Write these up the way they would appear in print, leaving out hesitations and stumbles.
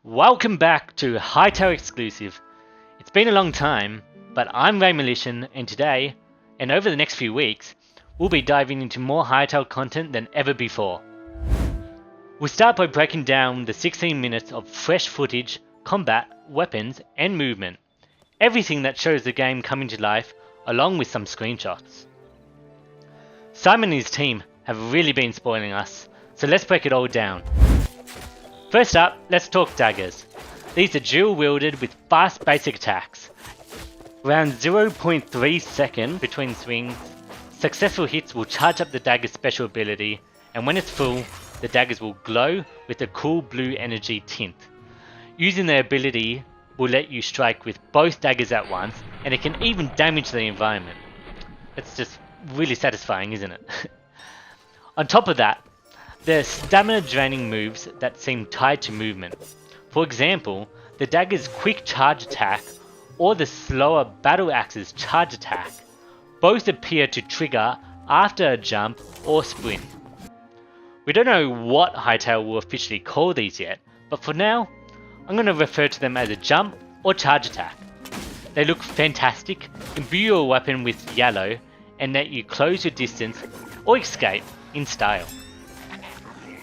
Welcome back to HytaleExclusive. It's been a long time, but I'm Ray Malichan, and today, and over the next few weeks, we'll be diving into more Hytale content than ever before. We'll start by breaking down the 16 minutes of fresh footage, combat, weapons, and movement. Everything that shows the game coming to life, along with some screenshots. Simon and his team have really been spoiling us, so let's break it all down. First up, let's talk Daggers. These are dual wielded with fast basic attacks. Around 0.3 seconds between swings, successful hits will charge up the Dagger's special ability, and when it's full, the Daggers will glow with a cool blue energy tint. Using their ability will let you strike with both Daggers at once, and it can even damage the environment. It's just really satisfying, isn't it? On top of that, there are stamina draining moves that seem tied to movement. For example, the Dagger's quick charge attack or the slower Battle Axe's charge attack both appear to trigger after a jump or sprint. We don't know what Hytale will officially call these yet, but for now, I'm going to refer to them as a jump or charge attack. They look fantastic, imbue your weapon with yellow, and let you close your distance or escape in style.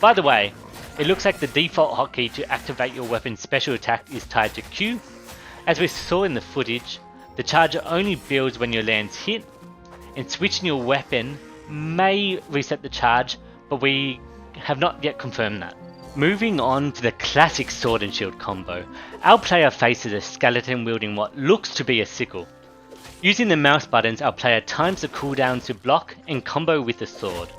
By the way, it looks like the default hotkey to activate your weapon's special attack is tied to Q. As we saw in the footage, the charger only builds when your land's hit, and switching your weapon may reset the charge, but we have not yet confirmed that. Moving on to the classic sword and shield combo, our player faces a skeleton wielding what looks to be a sickle. Using the mouse buttons, our player times the cooldowns to block and combo with the sword.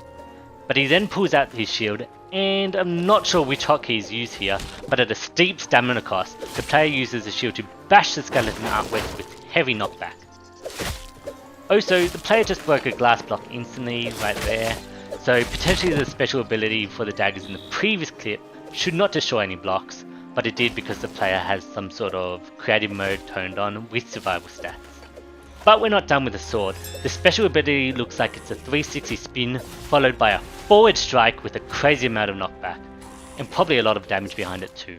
But he then pulls out his shield, and I'm not sure which hotkey is used here, but at a steep stamina cost, the player uses the shield to bash the skeleton upwards with heavy knockback. Also, the player just broke a glass block instantly right there, so potentially the special ability for the Daggers in the previous clip should not destroy any blocks, but it did because the player has some sort of creative mode turned on with survival stats. But we're not done with the sword. The special ability looks like it's a 360 spin followed by a forward strike with a crazy amount of knockback, and probably a lot of damage behind it too.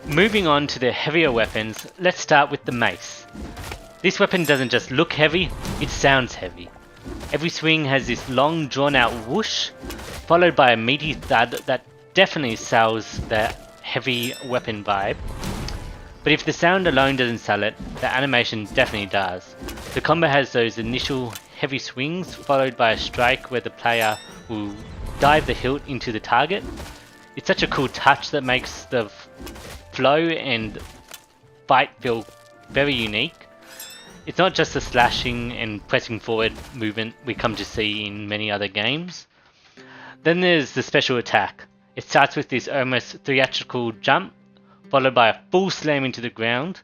Moving on to the heavier weapons, let's start with the mace. This weapon doesn't just look heavy, it sounds heavy. Every swing has this long drawn out whoosh, followed by a meaty thud that definitely sells the heavy weapon vibe. But if the sound alone doesn't sell it, the animation definitely does. The combo has those initial heavy swings, followed by a strike where the player will dive the hilt into the target. It's such a cool touch that makes the flow and fight feel very unique. It's not just the slashing and pressing forward movement we come to see in many other games. Then there's the special attack. It starts with this almost theatrical jump, followed by a full slam into the ground.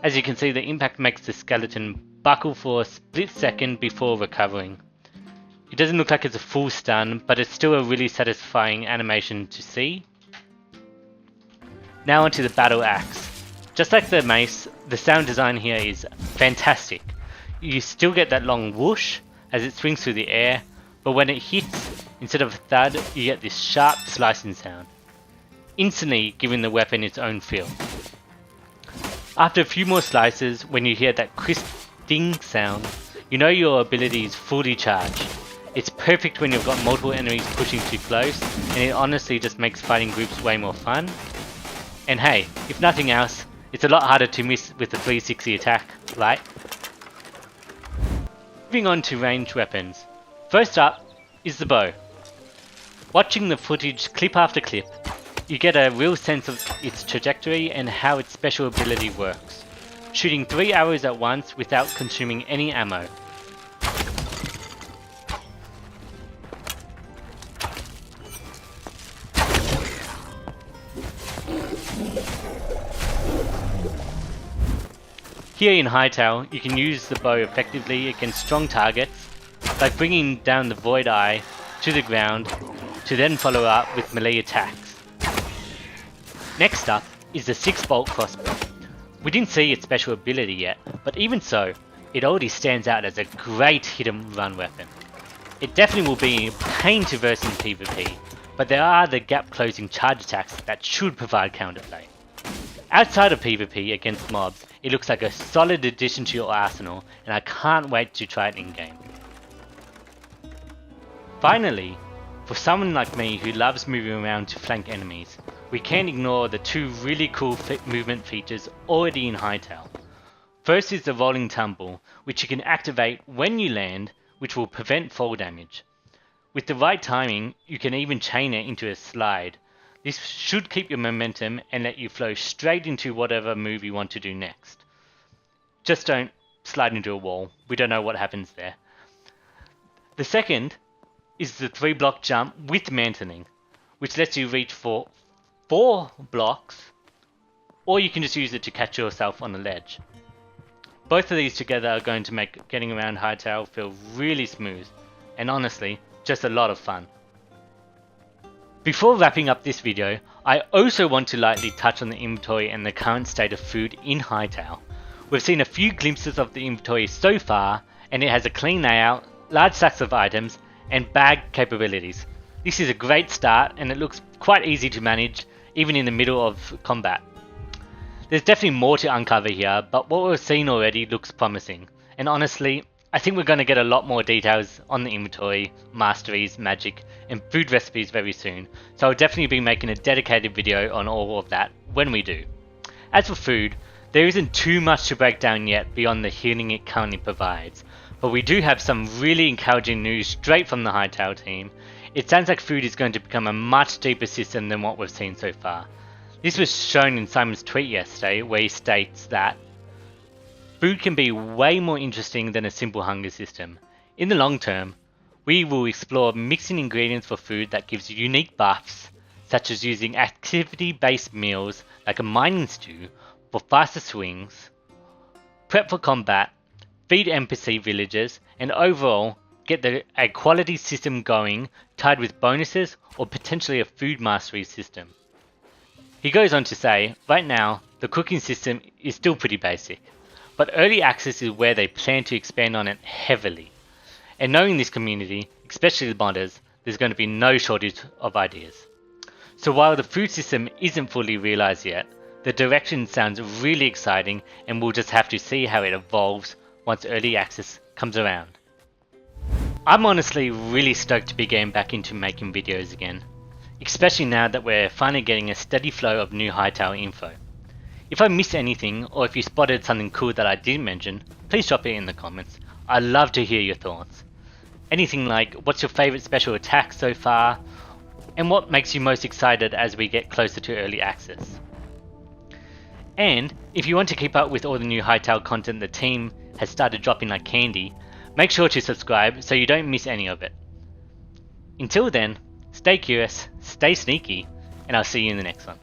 As you can see, the impact makes the skeleton buckle for a split second before recovering. It doesn't look like it's a full stun, but it's still a really satisfying animation to see. Now onto the battle axe. Just like the mace, the sound design here is fantastic. You still get that long whoosh as it swings through the air, but when it hits, instead of a thud, you get this sharp slicing sound, instantly giving the weapon its own feel. After a few more slices, when you hear that crisp ding sound, you know your ability is fully charged. It's perfect when you've got multiple enemies pushing too close, and it honestly just makes fighting groups way more fun. And hey, if nothing else, it's a lot harder to miss with the 360 attack, right? Moving on to ranged weapons. First up is the bow. Watching the footage clip after clip, you get a real sense of its trajectory and how its special ability works, shooting 3 arrows at once without consuming any ammo. Here in Hytale, you can use the bow effectively against strong targets by bringing down the Void Eye to the ground to then follow up with melee attacks. Next up is the 6-bolt crossbow. We didn't see its special ability yet, but even so, it already stands out as a great hit and run weapon. It definitely will be a pain to verse in PvP, but there are the gap closing charge attacks that should provide counterplay. Outside of PvP against mobs, it looks like a solid addition to your arsenal, and I can't wait to try it in game. Finally, for someone like me who loves moving around to flank enemies, we can't ignore the two really cool movement features already in Hytale. First is the rolling tumble, which you can activate when you land, which will prevent fall damage. With the right timing, you can even chain it into a slide. This should keep your momentum and let you flow straight into whatever move you want to do next. Just don't slide into a wall, we don't know what happens there. The second is the 3-block jump with mantling, which lets you reach for 4 blocks, or you can just use it to catch yourself on the ledge. Both of these together are going to make getting around Hytale feel really smooth, and honestly, just a lot of fun. Before wrapping up this video, I also want to lightly touch on the inventory and the current state of food in Hytale. We've seen a few glimpses of the inventory so far, and it has a clean layout, large stacks of items, and bag capabilities. This is a great start, and it looks quite easy to manage, even in the middle of combat. There's definitely more to uncover here, but what we've seen already looks promising, and honestly, I think we're going to get a lot more details on the inventory, masteries, magic, and food recipes very soon, so I'll definitely be making a dedicated video on all of that when we do. As for food, there isn't too much to break down yet beyond the healing it currently provides, but we do have some really encouraging news straight from the Hytale team. It sounds like food is going to become a much deeper system than what we've seen so far. This was shown in Simon's tweet yesterday, where he states that food can be way more interesting than a simple hunger system. In the long term, we will explore mixing ingredients for food that gives unique buffs, such as using activity-based meals like a mining stew for faster swings, prep for combat, feed NPC villagers, and overall get a quality system going tied with bonuses or potentially a food mastery system. He goes on to say, right now, the cooking system is still pretty basic, but early access is where they plan to expand on it heavily. And knowing this community, especially the modders, there's going to be no shortage of ideas. So while the food system isn't fully realized yet, the direction sounds really exciting, and we'll just have to see how it evolves once early access comes around. I'm honestly really stoked to be getting back into making videos again, especially now that we're finally getting a steady flow of new Hytale info. If I missed anything, or if you spotted something cool that I didn't mention, please drop it in the comments. I'd love to hear your thoughts. Anything like, what's your favourite special attack so far, and what makes you most excited as we get closer to early access. And if you want to keep up with all the new Hytale content the team has started dropping like candy, make sure to subscribe so you don't miss any of it. Until then, stay curious, stay sneaky, and I'll see you in the next one.